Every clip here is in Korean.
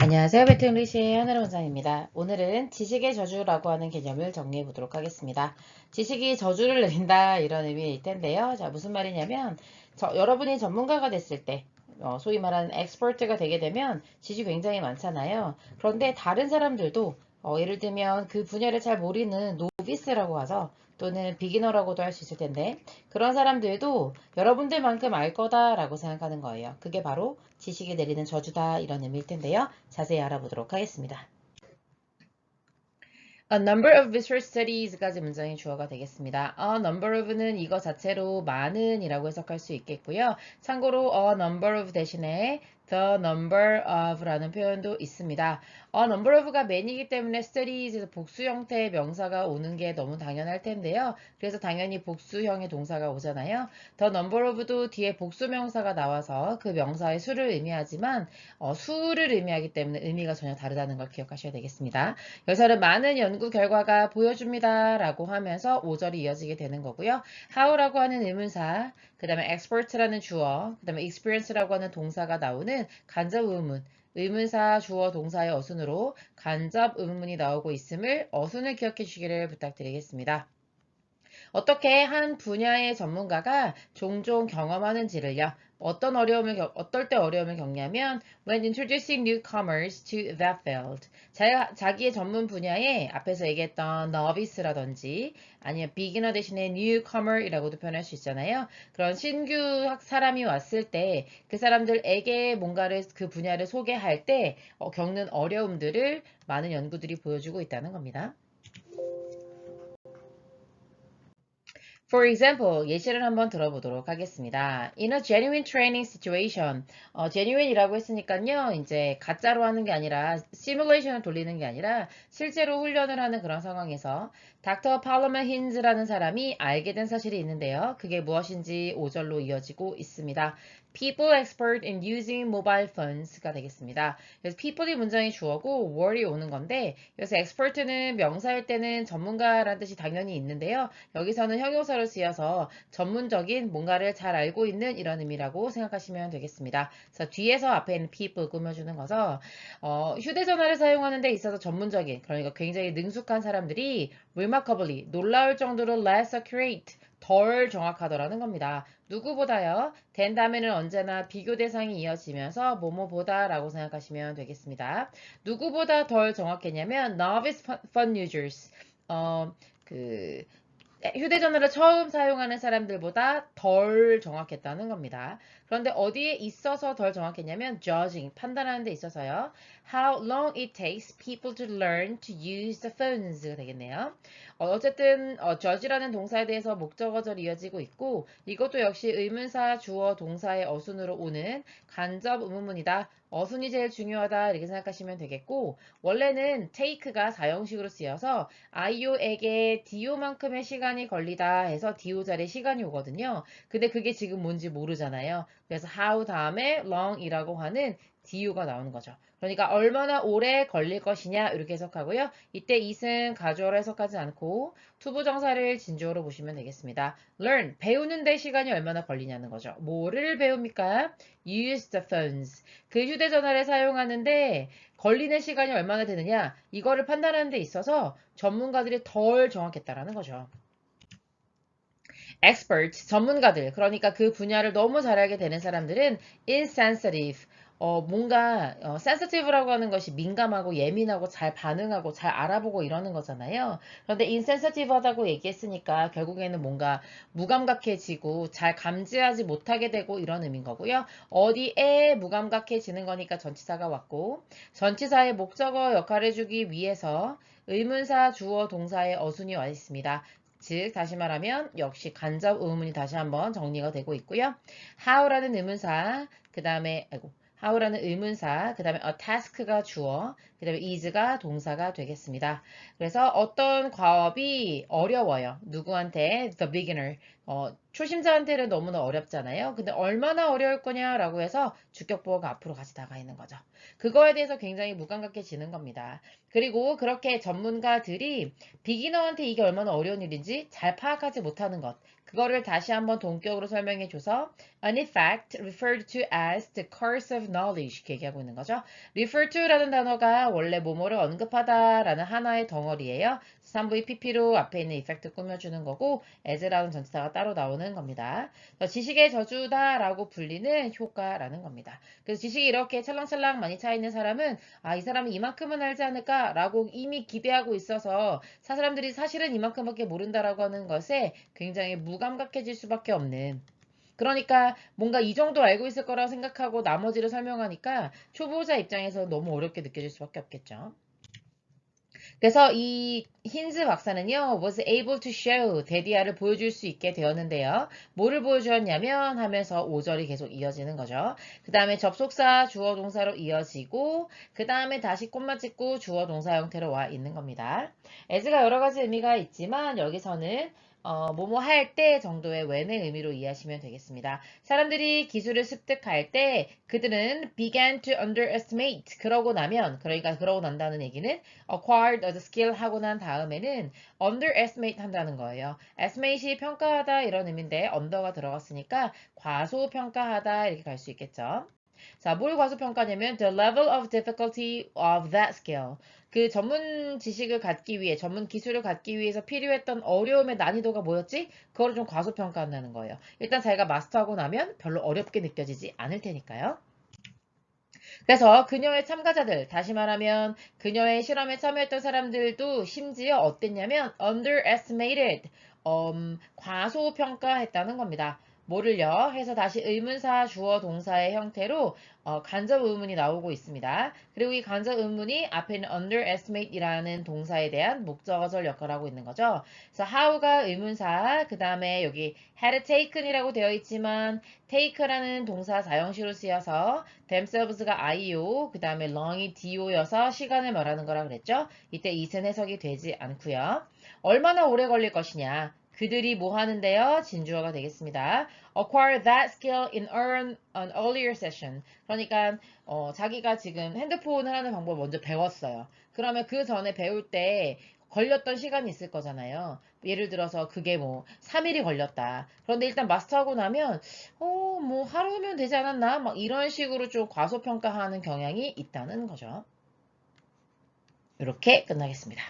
안녕하세요. 배트잉글리시의 하늘의 원장입니다. 오늘은 지식의 저주라고 하는 개념을 정리해 보도록 하겠습니다. 지식이 저주를 내린다 이런 의미일 텐데요. 자, 무슨 말이냐면 여러분이 전문가가 됐을 때 소위 말하는 엑스퍼트가 되게 되면 지식이 굉장히 많잖아요. 그런데 다른 사람들도 예를 들면 그 분야를 잘 모르는 노비스라고 하죠. 또는 비기너라고도 할 수 있을 텐데 그런 사람들도 여러분들만큼 알 거다라고 생각하는 거예요. 그게 바로 지식이 내리는 저주다 이런 의미일 텐데요. 자세히 알아보도록 하겠습니다. A number of visual studies까지 문장이 주어가 되겠습니다. A number of는 이거 자체로 많은 이라고 해석할 수 있겠고요. 참고로 a number of 대신에 the number of 라는 표현도 있습니다. A number of가 many이기 때문에 studies에서 복수 형태의 명사가 오는 게 너무 당연할 텐데요. 그래서 당연히 복수형의 동사가 오잖아요. The number of도 뒤에 복수 명사가 나와서 그 명사의 수를 의미하지만 수를 의미하기 때문에 의미가 전혀 다르다는 걸 기억하셔야 되겠습니다. 여기서는 많은 연구 결과가 보여줍니다 라고 하면서 5절이 이어지게 되는 거고요. how라고 하는 의문사, 그 다음에 expert라는 주어, 그 다음에 experience라고 하는 동사가 나오는 간접 의문, 의문사, 주어, 동사의 어순으로 간접 의문문이 나오고 있음을 어순을 기억해 주시기를 부탁드리겠습니다. 어떻게 한 분야의 전문가가 종종 경험하는지를요. 어떨 때 어려움을 겪냐면 when introducing newcomers to that field. 자기의 전문 분야에 앞에서 얘기했던 novice라든지 아니면 beginner 대신에 newcomer이라고도 표현할 수 있잖아요. 그런 신규 사람이 왔을 때 그 사람들에게 뭔가를 그 분야를 소개할 때 겪는 어려움들을 많은 연구들이 보여주고 있다는 겁니다. For example, 예시를 한번 들어보도록 하겠습니다. In a genuine training situation, genuine이라고 했으니까요, 이제 가짜로 하는 게 아니라 시뮬레이션을 돌리는 게 아니라 실제로 훈련을 하는 그런 상황에서 닥터 팔러머 힌즈라는 사람이 알게 된 사실이 있는데요. 그게 무엇인지 5절로 이어지고 있습니다. People expert in using mobile phones가 되겠습니다. 그래서 people이 문장이 주어고 word이 오는 건데 여기서 expert는 명사일 때는 전문가라는 뜻이 당연히 있는데요. 여기서는 형용사로 쓰여서 전문적인 뭔가를 잘 알고 있는 이런 의미라고 생각하시면 되겠습니다. 그래서 뒤에서 앞에 있는 people 꾸며주는 거죠. 휴대전화를 사용하는 데 있어서 전문적인 그러니까 굉장히 능숙한 사람들이 remarkably 놀라울 정도로 less accurate 덜 정확하더라는 겁니다. 누구보다요. 된 다음에는 언제나 비교 대상이 이어지면서 뭐뭐보다 라고 생각하시면 되겠습니다. 누구보다 덜 정확했냐면 novice phone users 그 휴대전화를 처음 사용하는 사람들보다 덜 정확했다는 겁니다. 그런데 어디에 있어서 덜 정확했냐면 judging, 판단하는 데 있어서요. How long it takes people to learn to use the phones가 되겠네요. 어쨌든 judge라는 동사에 대해서 목적어절이 이어지고 있고 이것도 역시 의문사, 주어, 동사의 어순으로 오는 간접 의문문이다. 어순이 제일 중요하다 이렇게 생각하시면 되겠고 원래는 take가 사형식으로 쓰여서 IO에게 DO만큼의 시간이 걸리다 해서 DO 자리에 시간이 오거든요. 근데 그게 지금 뭔지 모르잖아요. 그래서 how 다음에 long이라고 하는 DO가 나오는 거죠. 그러니까 얼마나 오래 걸릴 것이냐 이렇게 해석하고요. 이때 it은 가주어로 해석하지 않고 투부정사를 진주어로 보시면 되겠습니다. learn, 배우는 데 시간이 얼마나 걸리냐는 거죠. 뭐를 배웁니까? use the phones. 그 휴대전화를 사용하는데 걸리는 시간이 얼마나 되느냐 이거를 판단하는 데 있어서 전문가들이 덜 정확했다라는 거죠. expert, 전문가들, 그러니까 그 분야를 너무 잘 알게 되는 사람들은 insensitive, 뭔가 sensitive라고 하는 것이 민감하고 예민하고 잘 반응하고 잘 알아보고 이러는 거잖아요. 그런데 insensitive하다고 얘기했으니까 결국에는 뭔가 무감각해지고 잘 감지하지 못하게 되고 이런 의미인 거고요. 어디에 무감각해지는 거니까 전치사가 왔고 전치사의 목적어 역할을 해주기 위해서 의문사, 주어, 동사의 어순이 와 있습니다. 즉 다시 말하면 역시 간접 의문이 다시 한번 정리가 되고 있고요. how라는 의문사, 그 다음에 how라는 의문사, 그 다음에 a task가 주어, 그 다음에 is가 동사가 되겠습니다. 그래서 어떤 과업이 어려워요. 누구한테? The beginner. 초심자한테는 너무나 어렵잖아요. 근데 얼마나 어려울 거냐라고 해서 주격보어가 앞으로 같이 나가 있는 거죠. 그거에 대해서 굉장히 무감각해지는 겁니다. 그리고 그렇게 전문가들이 비기너한테 이게 얼마나 어려운 일인지 잘 파악하지 못하는 것. 그거를 다시 한번 동격으로 설명해줘서 an effect referred to as the curse of knowledge 이렇게 얘기하고 있는 거죠. refer to라는 단어가 원래 뭐뭐를 언급하다라는 하나의 덩어리예요. 3부의 pp로 앞에 있는 effect 꾸며주는 거고 as라는 전치사가 따로 나오는 겁니다. 지식의 저주다라고 불리는 효과라는 겁니다. 그래서 지식이 이렇게 찰랑찰랑 많이 차 있는 사람은 이 사람은 이만큼은 알지 않을까라고 이미 기대하고 있어서 사람들이 사실은 이만큼밖에 모른다라고 하는 것에 굉장히 무감각해질 수밖에 없는 그러니까 뭔가 이 정도 알고 있을 거라고 생각하고 나머지를 설명하니까 초보자 입장에서 너무 어렵게 느껴질 수밖에 없겠죠. 그래서 이 힌즈 박사는요, was able to show 데디아를 보여줄 수 있게 되었는데요. 뭐를 보여주었냐면 하면서 5절이 계속 이어지는 거죠. 그 다음에 접속사 주어 동사로 이어지고 그 다음에 다시 콤마 찍고 주어 동사 형태로 와 있는 겁니다. as가 여러 가지 의미가 있지만 여기서는 뭐뭐 할 때 정도의 when의 의미로 이해하시면 되겠습니다. 사람들이 기술을 습득할 때 그들은 began to underestimate 그러고 나면 그러니까 그러고 난다는 얘기는 acquired the skill 하고 난 다음에는 underestimate 한다는 거예요. estimate이 평가하다 이런 의미인데 under가 들어갔으니까 과소평가하다 이렇게 갈 수 있겠죠. 자, 뭘 과소평가냐면 the level of difficulty of that skill. 그 전문 지식을 갖기 위해, 전문 기술을 갖기 위해서 필요했던 어려움의 난이도가 뭐였지? 그거를 좀 과소평가한다는 거예요. 일단 자기가 마스터하고 나면 별로 어렵게 느껴지지 않을 테니까요. 그래서 그녀의 참가자들, 다시 말하면 그녀의 실험에 참여했던 사람들도 심지어 어땠냐면 underestimated, 과소평가했다는 겁니다. 뭐를요? 해서 다시 의문사, 주어, 동사의 형태로 간접 의문이 나오고 있습니다. 그리고 이 간접 의문이 앞에 있는 underestimate이라는 동사에 대한 목적어절 역할을 하고 있는 거죠. 그래서 how가 의문사, 그 다음에 여기 had taken이라고 되어 있지만 take라는 동사 사형시로 쓰여서 themselves가 I요. 그 다음에 long이 Do여서 시간을 말하는 거라 그랬죠. 이때 이은 해석이 되지 않고요. 얼마나 오래 걸릴 것이냐. 그들이 뭐 하는데요? 진주어가 되겠습니다. Acquire that skill in an earlier session. 그러니까 자기가 지금 핸드폰을 하는 방법을 먼저 배웠어요. 그러면 그 전에 배울 때 걸렸던 시간이 있을 거잖아요. 예를 들어서 그게 뭐 3일이 걸렸다. 그런데 일단 마스터하고 나면 뭐 하루면 되지 않았나? 막 이런 식으로 좀 과소평가하는 경향이 있다는 거죠. 이렇게 끝나겠습니다.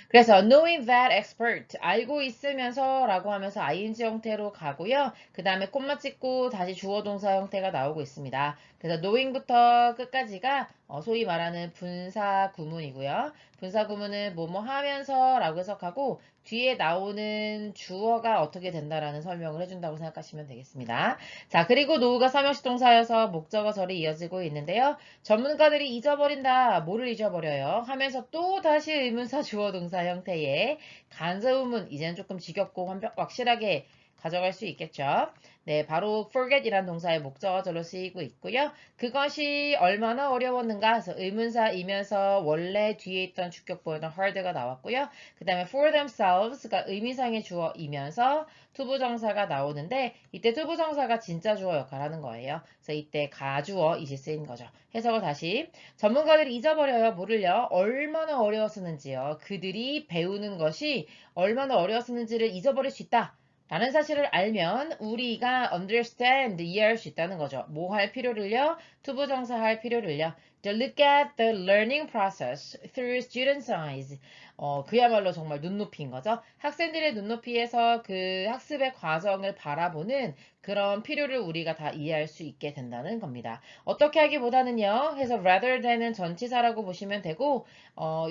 그래서 knowing that expert, 알고 있으면서 라고 하면서 ing 형태로 가고요. 그 다음에 콤마 찍고 다시 주어 동사 형태가 나오고 있습니다. 그래서 knowing부터 끝까지가 소위 말하는 분사 구문이고요. 분사 구문은 뭐뭐 하면서 라고 해석하고 뒤에 나오는 주어가 어떻게 된다라는 설명을 해준다고 생각하시면 되겠습니다. 자, 그리고 know가 삼형식 동사여서 목적어 절이 이어지고 있는데요. 전문가들이 잊어버린다. 뭐를 잊어버려요? 하면서 또 다시 의문사 주어 동사 형태의 간접의문 이제는 조금 지겹고 확실하게 가져갈 수 있겠죠. 네, 바로 forget이란 동사의 목적어절로 쓰이고 있고요. 그것이 얼마나 어려웠는가 해서 의문사이면서 원래 뒤에 있던 주격보였던 hard가 나왔고요. 그 다음에 for themselves가 의미상의 주어이면서 투부정사가 나오는데 이때 투부정사가 진짜 주어 역할을 하는 거예요. 그래서 이때 가주어 이제 쓰인 거죠. 해석을 다시 전문가들이 잊어버려요. 뭐를요? 얼마나 어려웠었는지요. 그들이 배우는 것이 얼마나 어려웠었는지를 잊어버릴 수 있다. 라는 사실을 알면 우리가 understand, 이해할 수 있다는 거죠. 뭐 할 필요를요? 투부정사 할 필요를요. To look at the learning process through students' eyes. 그야말로 정말 눈높이인 거죠. 학생들의 눈높이에서 그 학습의 과정을 바라보는 그런 필요를 우리가 다 이해할 수 있게 된다는 겁니다. 어떻게 하기보다는요. 해서 rather than은 전치사라고 보시면 되고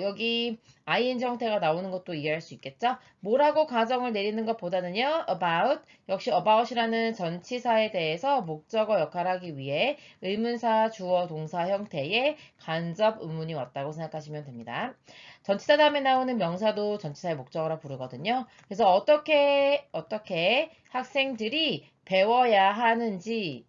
여기 ing 형태가 나오는 것도 이해할 수 있겠죠. 뭐라고 가정을 내리는 것보다는요. about 역시 about이라는 전치사에 대해서 목적어 역할을 하기 위해 의문사, 주어, 동사 형태의 간접 의문이 왔다고 생각하시면 됩니다. 전치사 다음에 나오는 명사도 전치사의 목적어라 부르거든요. 그래서 어떻게 학생들이 배워야 하는지,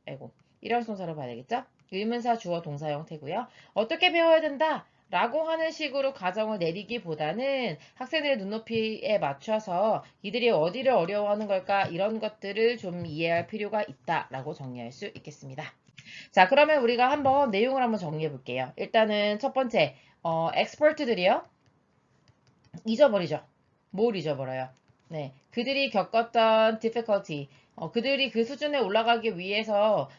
일형식동사로 봐야 되겠죠? 의문사, 주어, 동사 형태고요. 어떻게 배워야 된다? 라고 하는 식으로 가정을 내리기보다는 학생들의 눈높이에 맞춰서 이들이 어디를 어려워하는 걸까 이런 것들을 좀 이해할 필요가 있다라고 정리할 수 있겠습니다. 자, 그러면 우리가 한번 내용을 한번 정리해 볼게요. 일단은 첫 번째, 엑스퍼트들이요. 잊어버리죠. 뭘 잊어버려요? 네, 그들이 겪었던 difficulty, 그들이 그 수준에 올라가기 위해서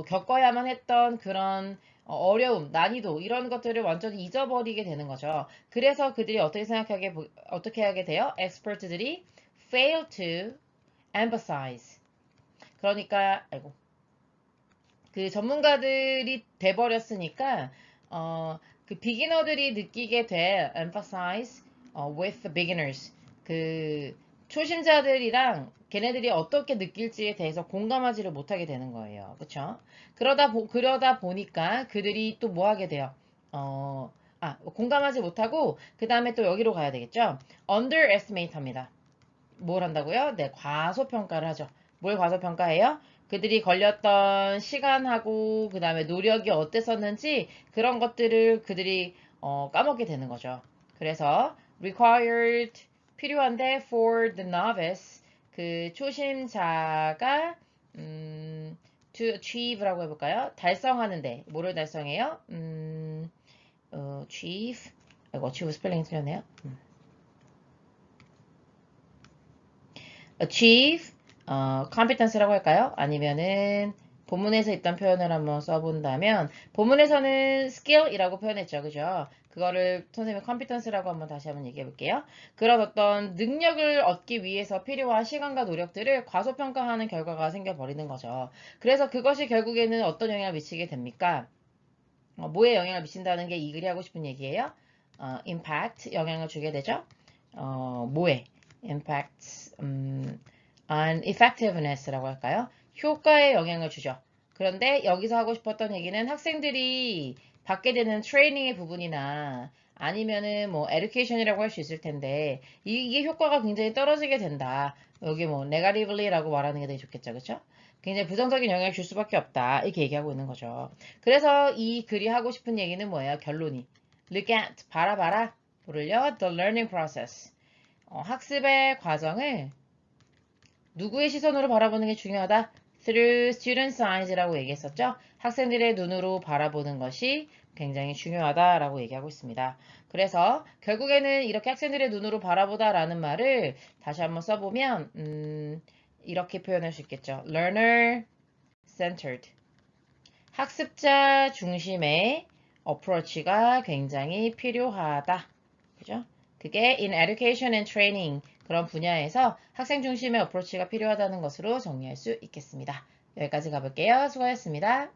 겪어야만 했던 그런 어려움, 난이도 이런 것들을 완전히 잊어버리게 되는 거죠. 그래서 그들이 어떻게 하게 돼요? expert들이 fail to emphasize. 그러니까 아이고 그 전문가들이 돼버렸으니까 그 비기너들이 느끼게 될 emphasize with the beginners 그 초심자들이랑 걔네들이 어떻게 느낄지에 대해서 공감하지를 못하게 되는 거예요. 그쵸? 그러다 보니까 그들이 또 뭐 하게 돼요? 공감하지 못하고 그 다음에 또 여기로 가야 되겠죠? underestimate 합니다. 뭘 한다고요? 네, 과소평가를 하죠. 뭘 과소평가해요? 그들이 걸렸던 시간하고 그 다음에 노력이 어땠었는지 그런 것들을 그들이 까먹게 되는 거죠. 그래서 required 필요한데 for the novice 그 초심자가 to achieve라고 해볼까요? 달성하는데 뭐를 달성해요? achieve 이거 achieve 스펠링 틀렸네요. achieve, competence라고 할까요? 아니면은 본문에서 있던 표현을 한번 써본다면 본문에서는 skill이라고 표현했죠. 그죠? 그거를 선생님이 competence라고 한번 다시 한번 얘기해 볼게요. 그런 어떤 능력을 얻기 위해서 필요한 시간과 노력들을 과소평가하는 결과가 생겨버리는 거죠. 그래서 그것이 결국에는 어떤 영향을 미치게 됩니까? 뭐에 영향을 미친다는 게 이 글이 하고 싶은 얘기예요? impact, 영향을 주게 되죠? 뭐에? impact, on effectiveness라고 할까요? 효과에 영향을 주죠. 그런데 여기서 하고 싶었던 얘기는 학생들이 받게 되는 트레이닝의 부분이나 아니면은 뭐 education이라고 할 수 있을 텐데 이게 효과가 굉장히 떨어지게 된다. 여기 뭐 negatively라고 말하는 게 되게 좋겠죠. 그렇죠? 굉장히 부정적인 영향을 줄 수밖에 없다. 이렇게 얘기하고 있는 거죠. 그래서 이 글이 하고 싶은 얘기는 뭐예요? 결론이. Look at, 바라봐라. 뭐를요? The learning process. 학습의 과정을 누구의 시선으로 바라보는 게 중요하다? Through student's eyes라고 얘기했었죠. 학생들의 눈으로 바라보는 것이 굉장히 중요하다라고 얘기하고 있습니다. 그래서 결국에는 이렇게 학생들의 눈으로 바라보다라는 말을 다시 한번 써보면 이렇게 표현할 수 있겠죠. Learner centered. 학습자 중심의 어프로치가 굉장히 필요하다. 그죠? 그게 in education and training 그런 분야에서 학생 중심의 어프로치가 필요하다는 것으로 정리할 수 있겠습니다. 여기까지 가볼게요. 수고하셨습니다.